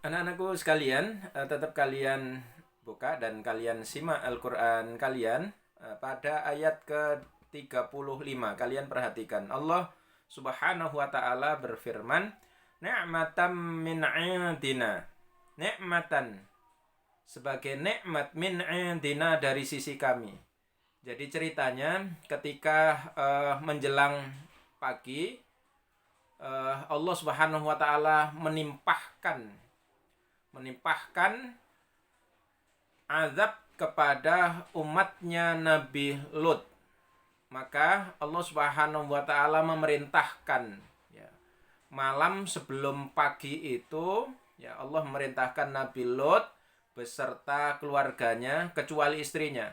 Anak-anakku sekalian, tetap kalian buka dan kalian simak Al-Quran kalian pada ayat ke-35. Kalian perhatikan. Allah subhanahu wa ta'ala berfirman, Ni'matan min indina. Ni'matan. Sebagai nikmat min indina dari sisi kami. Jadi ceritanya ketika menjelang pagi, Allah subhanahu wa ta'ala menimpahkan azab kepada umatnya Nabi Lut. Maka Allah Subhanahu wa taala memerintahkan, ya, malam sebelum pagi itu, ya, Allah memerintahkan Nabi Lut beserta keluarganya kecuali istrinya.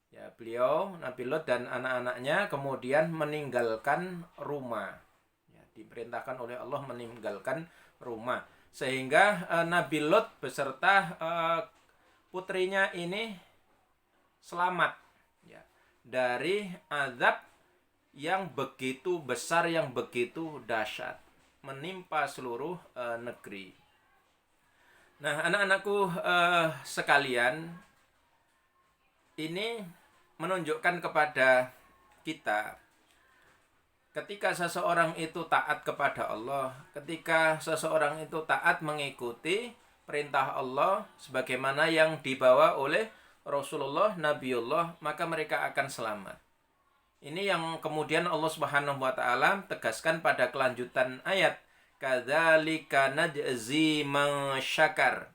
Ya, beliau Nabi Lut dan anak-anaknya kemudian meninggalkan rumah. Ya, diperintahkan oleh Allah meninggalkan rumah. Sehingga Nabi Lut beserta putrinya ini selamat, ya, dari azab yang begitu besar, yang begitu dahsyat menimpa seluruh negeri. Nah, anak-anakku sekalian, ini menunjukkan kepada kita ketika seseorang itu taat kepada Allah, ketika seseorang itu taat mengikuti perintah Allah sebagaimana yang dibawa oleh Rasulullah, Nabiullah, maka mereka akan selamat. Ini yang kemudian Allah Subhanahu wa taala tegaskan pada kelanjutan ayat, kadzalika najzi man syakar.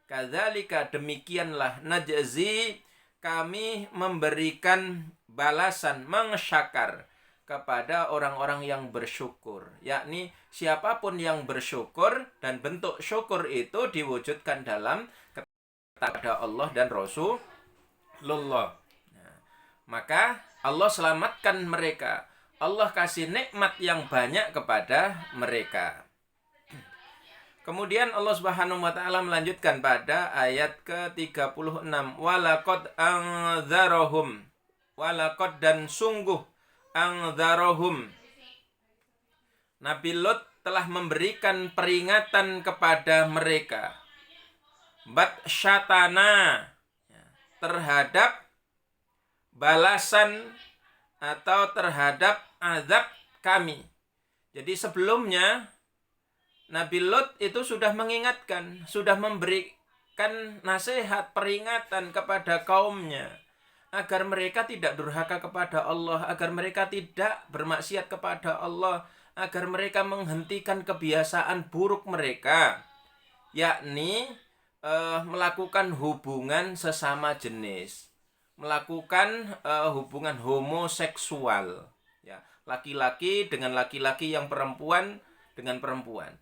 Kadzalika, demikianlah, najzi, kami memberikan balasan, mengsyakar, kepada orang-orang yang bersyukur. Yakni siapapun yang bersyukur dan bentuk syukur itu diwujudkan dalam kepada Allah dan Rasulullah. Nah, maka Allah selamatkan mereka. Allah kasih nikmat yang banyak kepada mereka. Kemudian Allah Subhanahu wa taala melanjutkan pada ayat ke-36, walaqad anzarahum, walaqad, dan sungguh, anzarahum, Nabi Lut telah memberikan peringatan kepada mereka, batsyatana, terhadap balasan atau terhadap azab kami. Jadi sebelumnya Nabi Lut itu sudah mengingatkan, sudah memberikan nasihat, peringatan kepada kaumnya agar mereka tidak durhaka kepada Allah, agar mereka tidak bermaksiat kepada Allah, agar mereka menghentikan kebiasaan buruk mereka, yakni melakukan hubungan sesama jenis, melakukan hubungan homoseksual, ya, laki-laki dengan laki-laki, yang perempuan dengan perempuan.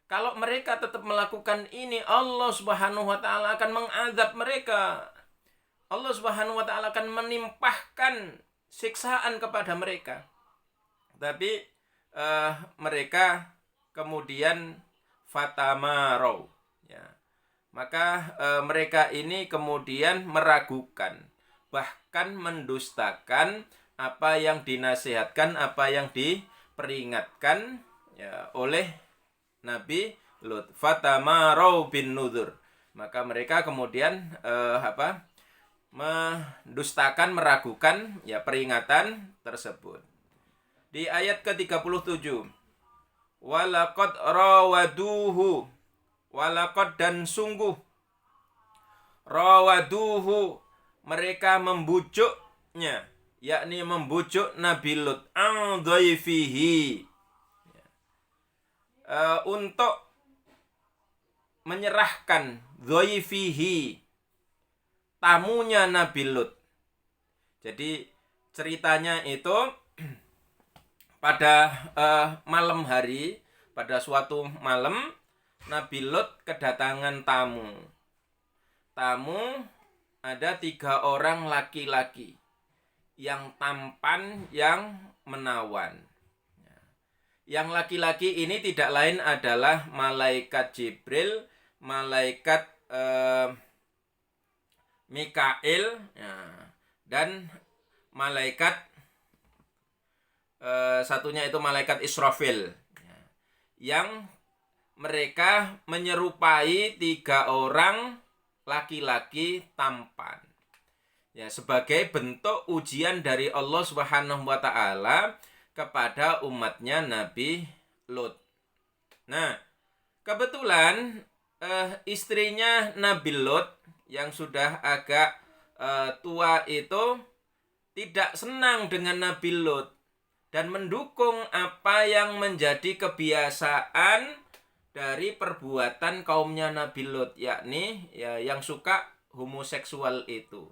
Kalau mereka tetap melakukan ini, Allah Subhanahu wa taala akan mengazab mereka. Allah Subhanahu wa taala akan menimpahkan siksaan kepada mereka. Tapi mereka kemudian fatamarau, ya. Maka mereka ini kemudian meragukan, bahkan mendustakan apa yang dinasihatkan, apa yang diperingatkan, ya, oleh Nabi Lut. Fatamarau bin nuzur. Maka mereka kemudian mendustakan, meragukan, ya, peringatan tersebut. Di ayat ke-37, walaqad rawaduhu, walaqad, dan sungguh, rawaduhu, mereka membujuknya, yakni membujuk Nabi Lut, an dhaifihi, untuk menyerahkan, dhaifihi, tamunya Nabi Lut. Jadi ceritanya itu pada malam hari, pada suatu malam, Nabi Lut kedatangan tamu. Tamu ada 3 orang laki-laki yang tampan, yang menawan. Yang laki-laki ini tidak lain adalah malaikat Jibril, malaikat Mikail, ya, dan malaikat satunya itu malaikat Israfil, ya, yang mereka menyerupai 3 orang laki-laki tampan. Ya, sebagai bentuk ujian dari Allah Subhanahu wa taala kepada umatnya Nabi Lut. Nah, kebetulan istrinya Nabi Lut yang sudah agak tua itu tidak senang dengan Nabi Lut dan mendukung apa yang menjadi kebiasaan dari perbuatan kaumnya Nabi Lut, yakni ya yang suka homoseksual itu.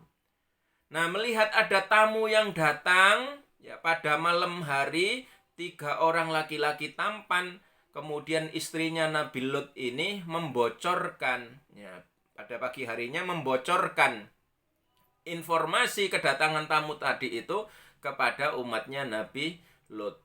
Nah, melihat ada tamu yang datang ya pada malam hari, 3 orang laki-laki tampan, kemudian istrinya Nabi Lut ini membocorkan ya pada pagi harinya membocorkan informasi kedatangan tamu tadi itu kepada umatnya Nabi Lut.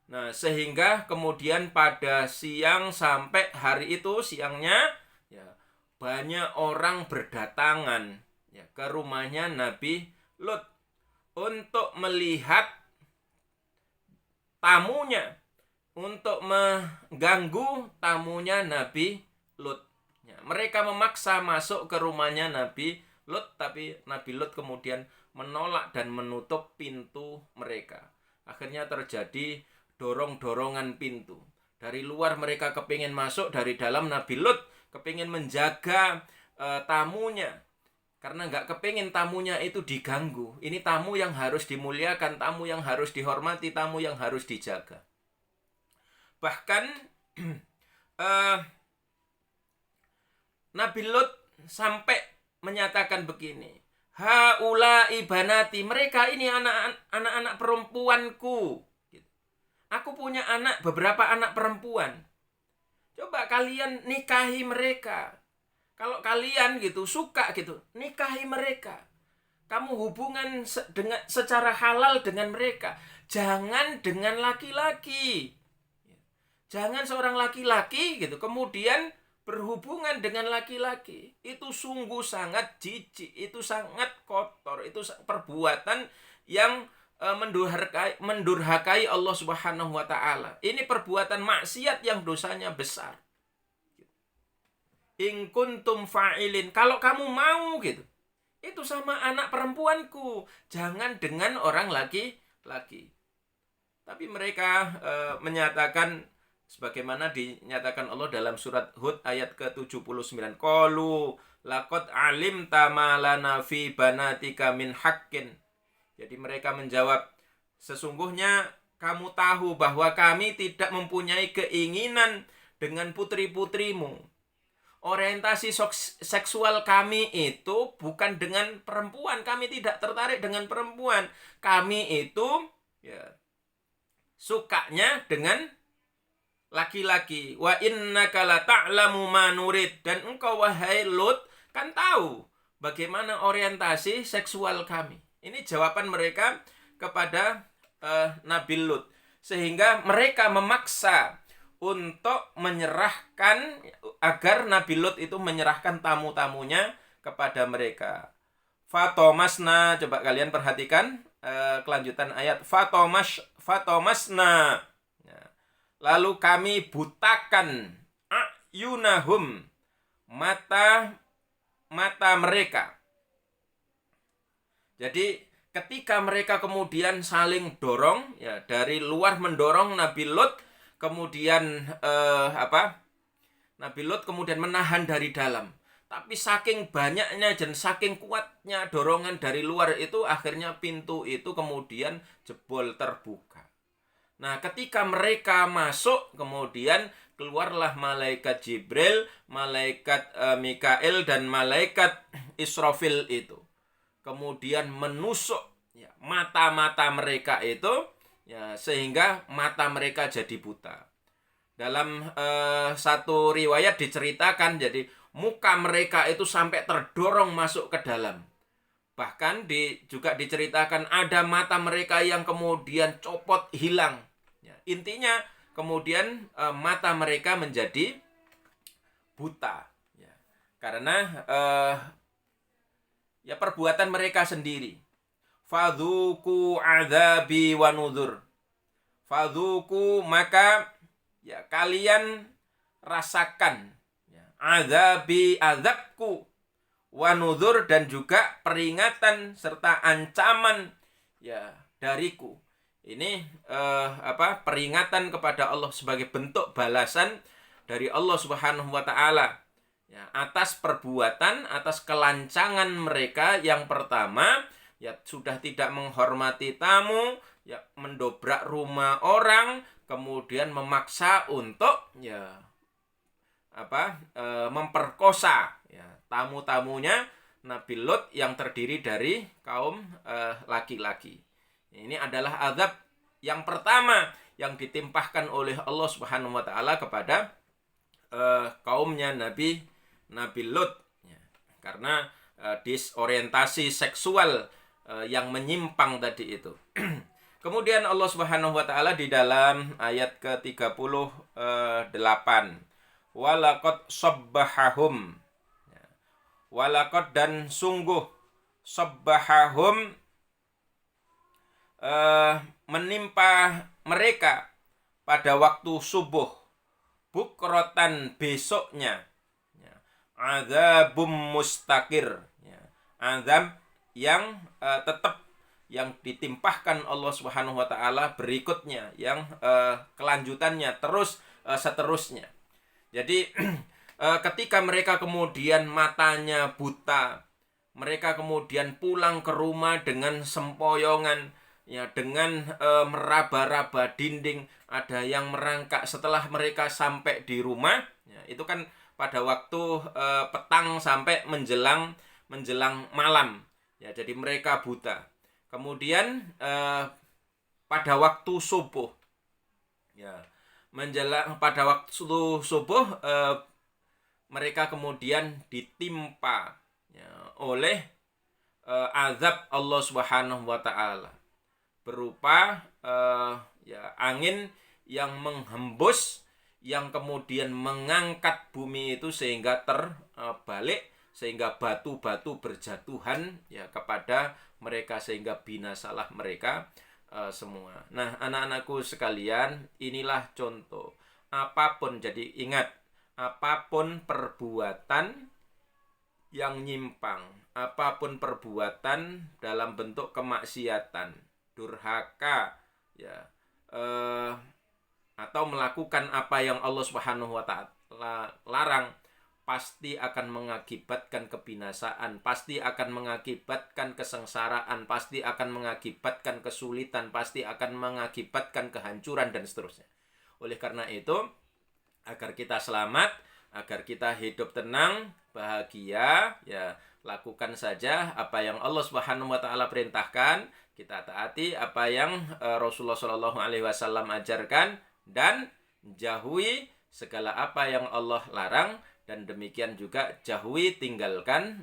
Nah, sehingga kemudian pada siang sampai hari itu siangnya ya banyak orang berdatangan ya ke rumahnya Nabi Lut untuk melihat tamunya, untuk mengganggu tamunya Nabi Lut. Ya, mereka memaksa masuk ke rumahnya Nabi Lut, tapi Nabi Lut kemudian menolak dan menutup pintu mereka. Akhirnya terjadi dorong-dorongan pintu. Dari luar mereka kepingin masuk, dari dalam Nabi Lut kepingin menjaga tamunya. Karena nggak kepingin tamunya itu diganggu. Ini tamu yang harus dimuliakan, tamu yang harus dihormati, tamu yang harus dijaga. Bahkan Nabi Lut sampai menyatakan begini, haula ibanati, mereka ini anak-anak perempuanku. Aku punya beberapa anak perempuan. Coba kalian nikahi mereka. Kalau kalian gitu suka gitu, nikahi mereka. Kamu hubungan secara halal dengan mereka. Jangan dengan laki-laki. Jangan seorang laki-laki gitu kemudian berhubungan dengan laki-laki. Itu sungguh sangat jijik, itu sangat kotor, itu perbuatan yang mendurhakai Allah Subhanahu wa taala. Ini perbuatan maksiat yang dosanya besar. In kuntum fa'ilin, kalau kamu mau gitu, itu sama anak perempuanku, jangan dengan orang laki-laki. Tapi mereka menyatakan sebagaimana dinyatakan Allah dalam surat Hud ayat ke-79. Qalu laqad alimta ma lana fi banatika min haqqin. Jadi mereka menjawab, sesungguhnya kamu tahu bahwa kami tidak mempunyai keinginan dengan putri-putrimu. Orientasi seksual kami itu bukan dengan perempuan. Kami tidak tertarik dengan perempuan. Kami itu ya, sukanya dengan laki-laki. Wa innaka la ta'lamu ma nurid. Dan engkau wahai Lut kan tahu bagaimana orientasi seksual kami. Ini jawaban mereka kepada Nabi Lut. Sehingga mereka memaksa untuk menyerahkan, agar Nabi Lut itu menyerahkan tamu-tamunya kepada mereka. Fatomasna, coba kalian perhatikan kelanjutan ayat. Fatomasna. Lalu kami butakan ayunahum, mata mereka. Jadi ketika mereka kemudian saling dorong ya, dari luar mendorong Nabi Lut, kemudian Nabi Lut kemudian menahan dari dalam. Tapi saking banyaknya dan saking kuatnya dorongan dari luar itu, akhirnya pintu itu kemudian jebol terbuka. Nah, ketika mereka masuk, kemudian keluarlah malaikat Jibril, malaikat Mikail, dan malaikat Israfil itu. Kemudian menusuk ya, mata-mata mereka itu, ya, sehingga mata mereka jadi buta. Dalam satu riwayat diceritakan, jadi muka mereka itu sampai terdorong masuk ke dalam. Bahkan juga diceritakan ada mata mereka yang kemudian copot hilang. Ya, intinya kemudian mata mereka menjadi buta. Ya, karena ya perbuatan mereka sendiri. Fadzuku adzabi wa nuzur. Fadzuku, maka ya kalian rasakan ya, azabi azabku wa nuzur, dan juga peringatan serta ancaman ya dariku. Ini peringatan kepada Allah sebagai bentuk balasan dari Allah Subhanahu wa taala ya, atas perbuatan, atas kelancangan mereka. Yang pertama ya, sudah tidak menghormati tamu, ya mendobrak rumah orang, kemudian memaksa untuk ya memperkosa ya tamu-tamunya Nabi Lut yang terdiri dari kaum laki-laki. Ini adalah azab yang pertama yang ditimpahkan oleh Allah Subhanahu wa taala kepada kaumnya Nabi Lut ya, karena disorientasi seksual yang menyimpang tadi itu. Kemudian Allah Subhanahu wa taala di dalam ayat ke-38, walaqad sabbahahum, walaqad dan sungguh, sabbahahum menimpa mereka pada waktu subuh, bukrotan besoknya ya, azabum mustaqir ya, azab yang tetap yang ditimpahkan Allah Subhanahu wa taala berikutnya, yang kelanjutannya terus seterusnya. Jadi ketika mereka kemudian matanya buta, mereka kemudian pulang ke rumah dengan sempoyongan ya, dengan meraba-raba dinding, ada yang merangkak setelah mereka sampai di rumah ya, itu kan pada waktu petang sampai menjelang malam ya, jadi mereka buta. Kemudian pada waktu subuh ya, menjelang pada waktu subuh mereka kemudian ditimpa ya, oleh azab Allah Subhanahu wa taala berupa ya angin yang menghembus, yang kemudian mengangkat bumi itu sehingga terbalik, sehingga batu-batu berjatuhan ya kepada mereka, sehingga binasalah mereka semua. Nah, anak-anakku sekalian, inilah contoh. Apapun, jadi ingat, apapun perbuatan yang nyimpang, apapun perbuatan dalam bentuk kemaksiatan, durhaka ya, atau melakukan apa yang Allah Subhanahu wa taala larang, pasti akan mengakibatkan kebinasaan, pasti akan mengakibatkan kesengsaraan, pasti akan mengakibatkan kesulitan, pasti akan mengakibatkan kehancuran dan seterusnya. Oleh karena itu, agar kita selamat, agar kita hidup tenang, bahagia ya, lakukan saja apa yang Allah Subhanahu wa taala perintahkan, kita taati apa yang Rasulullah Shallallahu alaihi wasallam ajarkan, dan jauhi segala apa yang Allah larang, dan demikian juga jauhi, tinggalkan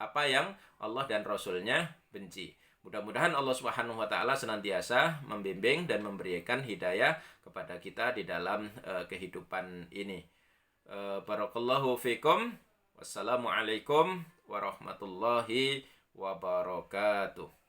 apa yang Allah dan Rasulnya benci. Mudah-mudahan Allah Subhanahu wa taala senantiasa membimbing dan memberikan hidayah kepada kita di dalam kehidupan ini. Barakallahu fikum. Wassalamualaikum warahmatullahi wabarakatuh.